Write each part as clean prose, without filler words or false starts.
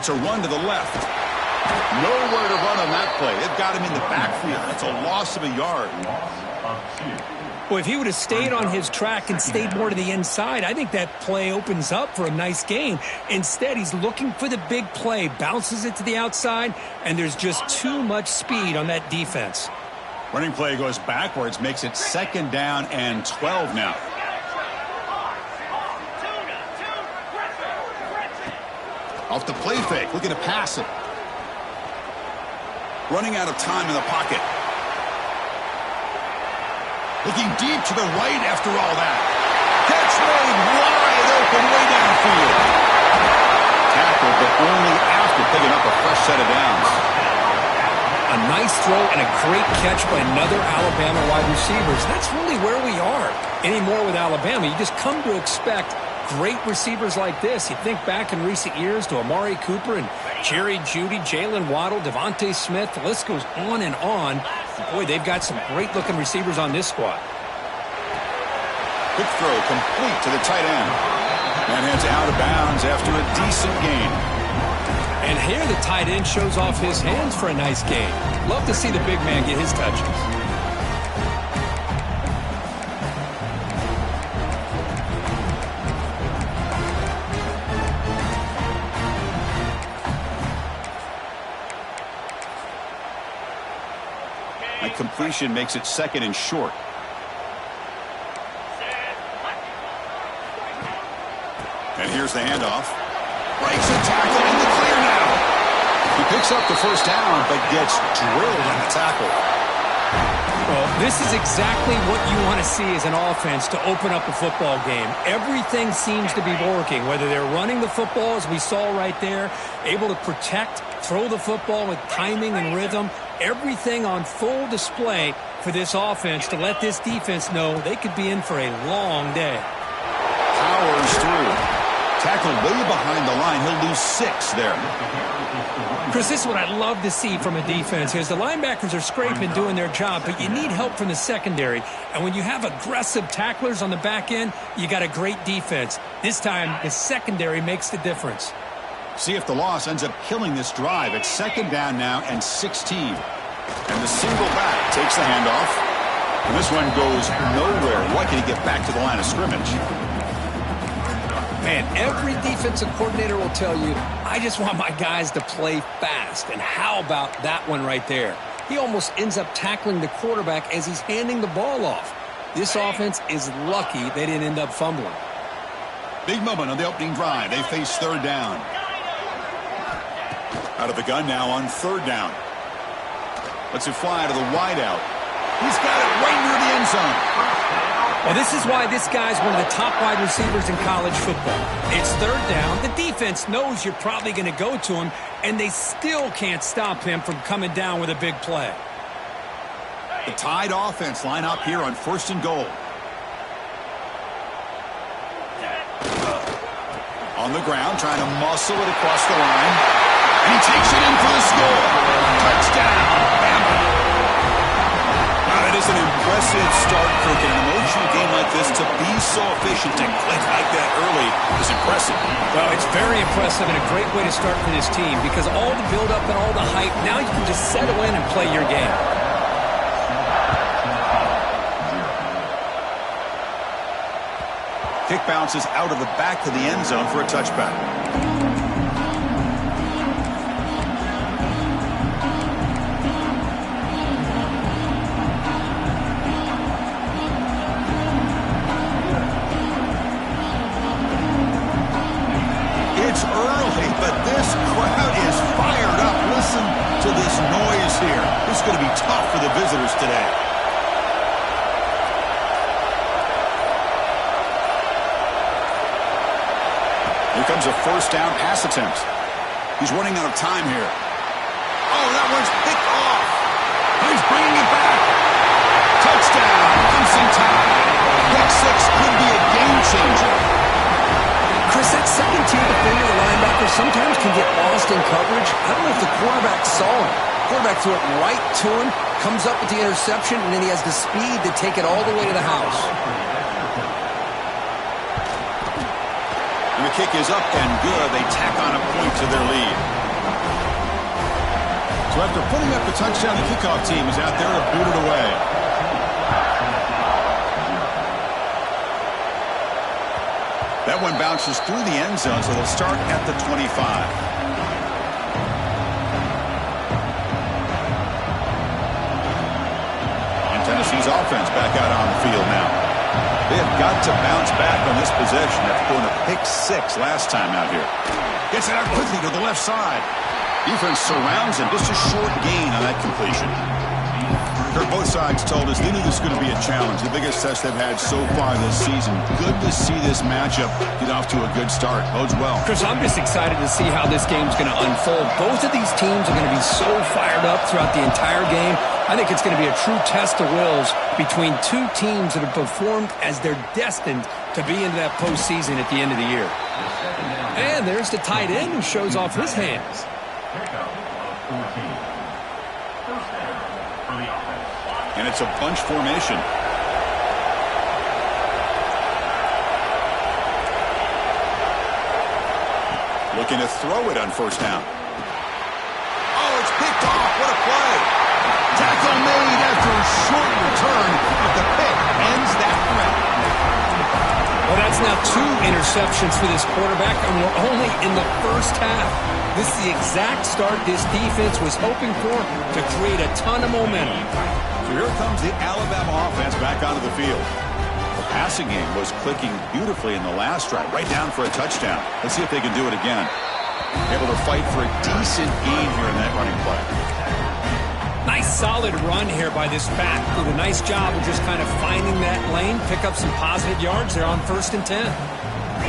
It's a run to the left. Nowhere to run on that play. It got him in the backfield. That's a loss of a yard. Well, if he would have stayed on his track and stayed more to the inside, I think that play opens up for a nice gain. Instead, he's looking for the big play, bounces it to the outside, and there's just too much speed on that defense. Running play goes backwards, makes it 2nd down and 12 now. Off the play fake, looking to pass it. Running out of time in the pocket. Looking deep to the right after all that. Catch made wide open way downfield. Tackled, but only after picking up a fresh set of downs. A nice throw and a great catch by another Alabama wide receiver. That's really where we are. Anymore with Alabama, you just come to expect great receivers like this. You think back in recent years to Amari Cooper and Jerry Jeudy, Jalen Waddle, Devontae Smith. The list goes on and on. Boy, they've got some great-looking receivers on this squad. Quick throw complete to the tight end. And heads out of bounds after a decent gain. And here the tight end shows off his hands for a nice gain. Love to see the big man get his touches. That completion makes it 2nd and short. And here's the handoff. Breaks a tackle in the clear now. He picks up the first down, but gets drilled on the tackle. Well, this is exactly what you want to see as an offense to open up a football game. Everything seems to be working, whether they're running the football, as we saw right there, able to protect, throw the football with timing and rhythm. Everything on full display for this offense to let this defense know they could be in for a long day. Powers through. Tackled way behind the line. He'll lose 6 there. Chris, this is what I love to see from a defense is the linebackers are scraping, doing their job, but you need help from the secondary. And when you have aggressive tacklers on the back end, you got a great defense. This time, the secondary makes the difference. See if the loss ends up killing this drive. It's 2nd down now and 16. And the single back takes the handoff. And this one goes nowhere. Lucky to get back to the line of scrimmage. Man, every defensive coordinator will tell you, I just want my guys to play fast. And how about that one right there? He almost ends up tackling the quarterback as he's handing the ball off. This offense is lucky they didn't end up fumbling. Big moment on the opening drive. They face 3rd down. Out of the gun now on 3rd down. Lets it fly to the wideout. He's got it right near the end zone. Well, this is why this guy's one of the top wide receivers in college football. It's 3rd down. The defense knows you're probably going to go to him, and they still can't stop him from coming down with a big play. The Tide offense line up here on 1st and goal. On the ground, trying to muscle it across the line. And he takes it in for the score. Touchdown, Bama. Now, that is an impressive start, Kirk. In an emotional game like this, to be so efficient, to click like that early is impressive. Well, it's very impressive and a great way to start for this team because all the build-up and all the hype, now you can just settle in and play your game. Kick bounces out of the back to the end zone for a touchback. It's early, but this crowd is fired up. Listen to this noise here. This is going to be tough for the visitors today. Here comes a 1st down pass attempt. He's running out of time here. Oh, that one's picked off. He's bringing it back. Touchdown, Clemson Tide. Pick 6 could be a game changer. Chris, that second-tier defender, the linebacker, sometimes can get lost in coverage. I don't know if the quarterback saw him. Quarterback threw it right to him, comes up with the interception, and then he has the speed to take it all the way to the house. And the kick is up and good. They tack on a point to their lead. So after putting up the touchdown, the kickoff team is out there to boot it away. That one bounces through the end zone, so they'll start at the 25. Tennessee's offense back out on the field now. They have got to bounce back on this possession after going a pick 6 last time out here. Gets it out quickly to the left side. Defense surrounds him. Just a short gain on that completion. Kirk, both sides told us they knew this was going to be a challenge. The biggest test they've had so far this season. Good to see this matchup get off to a good start. Bodes well. Chris, I'm just excited to see how this game's going to unfold. Both of these teams are going to be so fired up throughout the entire game. I think it's going to be a true test of wills between two teams that have performed as they're destined to be into that postseason at the end of the year. And there's the tight end who shows off his hands. And it's a bunch formation. Looking to throw it on first down. Oh, it's picked off. What a play. Tackle made after a short return, but the pick ends that threat. Well, that's now 2 interceptions for this quarterback, and we're only in the first half. This is the exact start this defense was hoping for to create a ton of momentum. So here comes the Alabama offense back onto the field. The passing game was clicking beautifully in the last drive, right down for a touchdown. Let's see if they can do it again. Able to fight for a decent gain here in that running play. Nice solid run here by this back. Did a nice job of just kind of finding that lane, pick up some positive yards there on 1st and 10.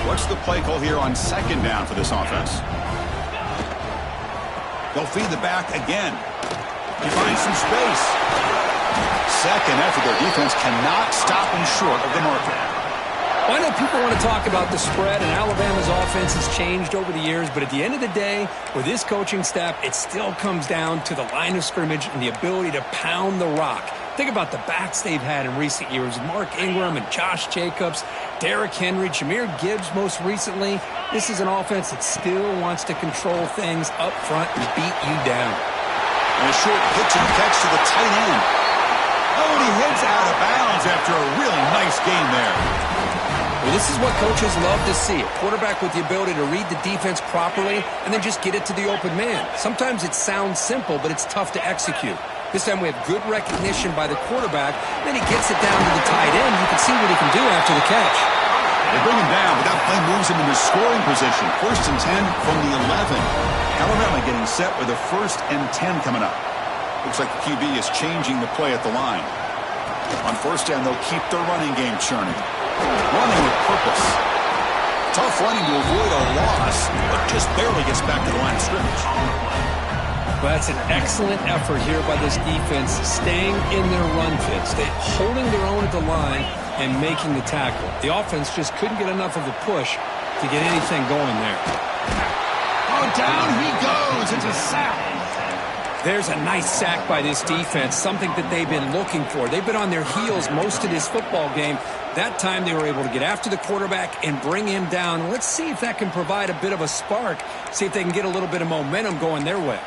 What's the play call here on 2nd down for this offense? They'll feed the back again. He finds some space. Second effort, their defense cannot stop him short of the marker. Well, I know people want to talk about the spread, and Alabama's offense has changed over the years, but at the end of the day, with this coaching staff, it still comes down to the line of scrimmage and the ability to pound the rock. Think about the backs they've had in recent years. Mark Ingram and Josh Jacobs, Derrick Henry, Jahmyr Gibbs most recently. This is an offense that still wants to control things up front and beat you down. And a short pitch and catch to the tight end. Oh, and he heads out of bounds after a really nice game there. Well, this is what coaches love to see. A quarterback with the ability to read the defense properly and then just get it to the open man. Sometimes it sounds simple, but it's tough to execute. This time we have good recognition by the quarterback. Then he gets it down to the tight end. You can see what he can do after the catch. They bring him down, but that play moves him into scoring position. 1st and 10 from the 11. Alabama getting set with a 1st and 10 coming up. Looks like the QB is changing the play at the line. On 1st down, they'll keep their running game churning. Running with purpose. Tough running to avoid a loss, but just barely gets back to the line of scrimmage. Well, that's an excellent effort here by this defense, staying in their run fits, holding their own at the line and making the tackle. The offense just couldn't get enough of a push to get anything going there. Oh, down he goes. It's a sack. There's a nice sack by this defense, something that they've been looking for. They've been on their heels most of this football game. That time they were able to get after the quarterback and bring him down. Let's see if that can provide a bit of a spark, see if they can get a little bit of momentum going their way.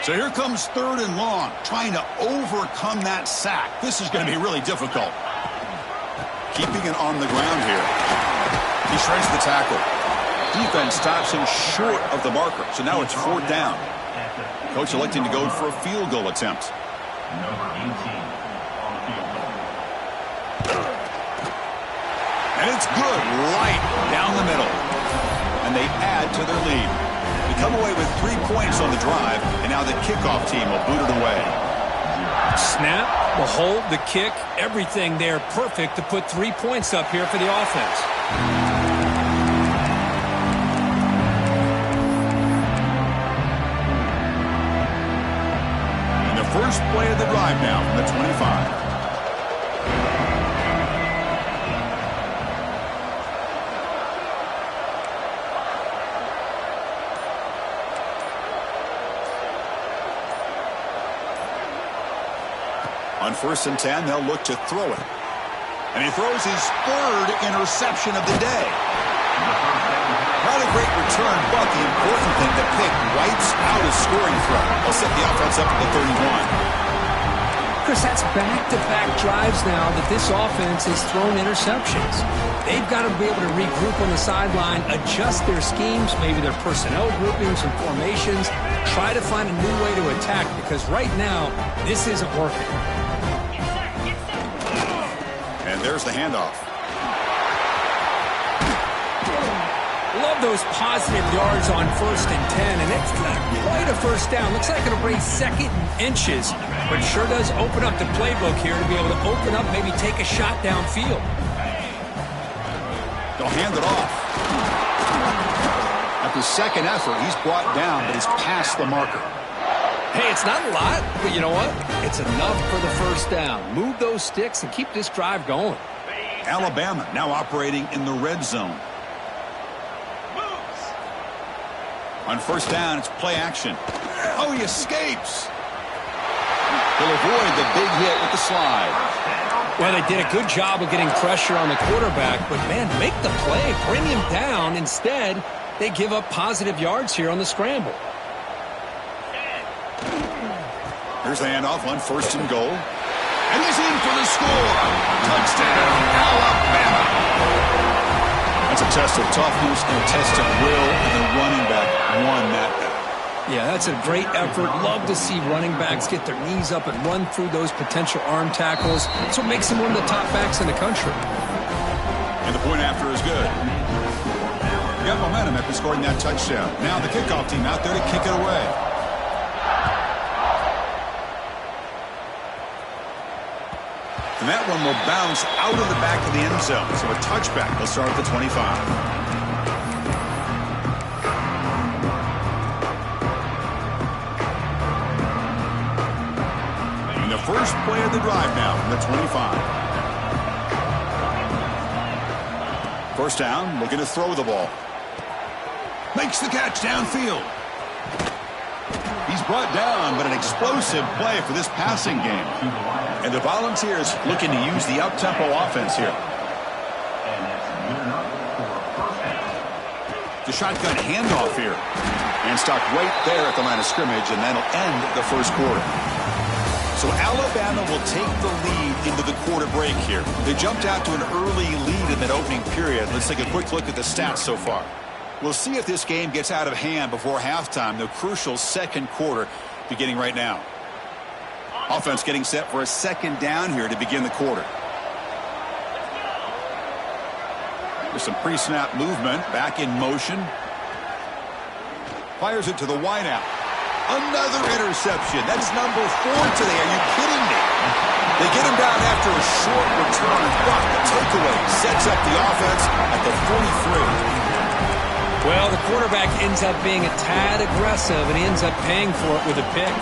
So here comes 3rd and long, trying to overcome that sack. This is going to be really difficult. Keeping it on the ground here. He shreds the tackle. Defense stops him short of the marker, so now it's 4th down. Coach electing to go for a field goal attempt. Number 18 on the field goal. And it's good, right down the middle. And they add to their lead. They come away with 3 points on the drive, and now the kickoff team will boot it away. Snap, the hold, the kick, everything there perfect to put 3 points up here for the offense. First play of the drive now from the 25. On 1st and 10, they'll look to throw it. And he throws his third interception of the day. Not a great return, but the important thing, the pick wipes out a scoring threat. He'll set the offense up at the 31. Chris, that's back-to-back drives now that this offense has thrown interceptions. They've got to be able to regroup on the sideline, adjust their schemes, maybe their personnel groupings and formations, try to find a new way to attack, because right now, this isn't working. And there's the handoff. Love those positive yards on 1st and 10, and it's not quite a first down. Looks like it'll bring 2nd and inches, but sure does open up the playbook here to be able to open up, maybe take a shot downfield. They'll hand it off. At the second effort, he's brought down, but he's past the marker. Hey, it's not a lot, but you know what? It's enough for the first down. Move those sticks and keep this drive going. Alabama now operating in the red zone. On first down, it's play action. Oh, he escapes. He'll avoid the big hit with the slide. Well, they did a good job of getting pressure on the quarterback, but, man, make the play. Bring him down. Instead, they give up positive yards here on the scramble. Here's the handoff on 1st and goal. And he's in for the score. Touchdown, Alabama. That's a test of toughness and a test of will, and the running back won that battle. Yeah, that's a great effort. Love to see running backs get their knees up and run through those potential arm tackles. That's what makes them one of the top backs in the country. And the point after is good. Got momentum after scoring that touchdown. Now the kickoff team out there to kick it away. And that one will bounce out of the back of the end zone. So a touchback. They'll start at the 25. First play of the drive now from the 25. First down, looking to throw the ball. Makes the catch downfield. He's brought down, but an explosive play for this passing game. And the Volunteers looking to use the up-tempo offense here. The shotgun handoff here. And stopped right there at the line of scrimmage, and that'll end the first quarter. So Alabama will take the lead into the quarter break here. They jumped out to an early lead in that opening period. Let's take a quick look at the stats so far. We'll see if this game gets out of hand before halftime, the crucial second quarter beginning right now. Offense getting set for a second down here to begin the quarter. There's some pre-snap movement, back in motion. Fires it to the wideout. Another interception. That's number 4 today. Are you kidding me? They get him down after a short return, but the takeaway sets up the offense at the 43. Well, the quarterback ends up being a tad aggressive, and he ends up paying for it with a pick.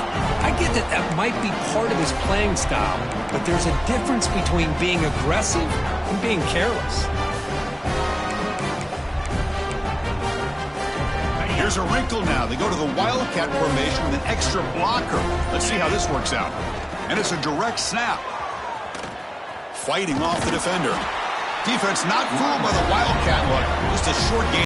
I get that that might be part of his playing style, but there's a difference between being aggressive and being careless. Here's a wrinkle now. They go to the Wildcat formation with an extra blocker. Let's see how this works out. And it's a direct snap. Fighting off the defender. Defense not fooled by the Wildcat look. Just a short game.